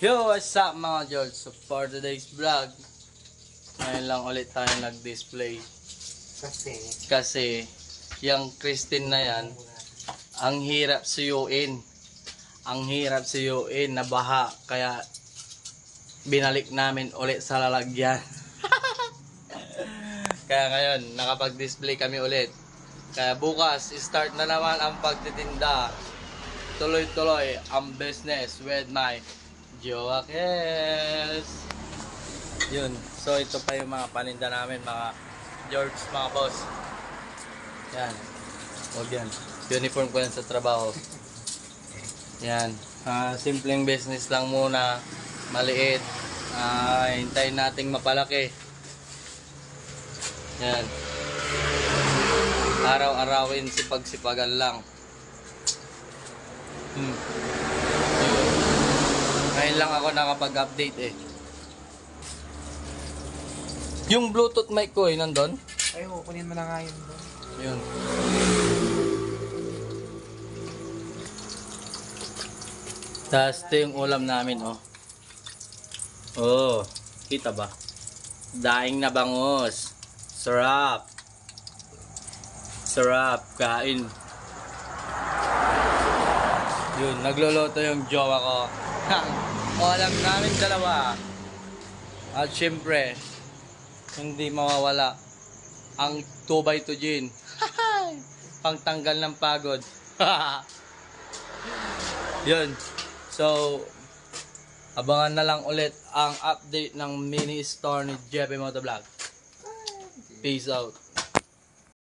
Yo, what's up mga George? So for today's vlog, ngayon lang ulit tayo nag-display. Kasi yung Christine na yan, ang hirap suyuin. Ang hirap suyuin na baha. Kaya binalik namin ulit sa lalagyan. Kaya ngayon, nakapag-display kami ulit. Kaya bukas, start na naman ang pagtitinda. Tuloy-tuloy ang business with my Joakes. Yun. So ito pa yung mga paninda namin, mga George, mga boss. Yan. Huwag yan. Uniform ko yan sa trabaho. Yan. Simpleng business lang muna. Maliit. Hintayin nating mapalaki. Yan. Araw-arawin sipag-sipagan lang. Ngayon lang ako nakapag-update eh. Yung Bluetooth mic ko eh, nandun? Ay, kunin mo na nga yun doon. Yun. Tapos ito yung ulam namin oh. Oh, kita ba? Daing na bangus. Sarap. Sarap, kain. Yun, nagluluto yung jowa ko. Ulam namin dalawa. At syempre, hindi mawawala ang 2x2 gin. Pangtanggal ng pagod. Yun. So, abangan na lang ulit ang update ng mini store ni Jeppe Motovlog. Peace out.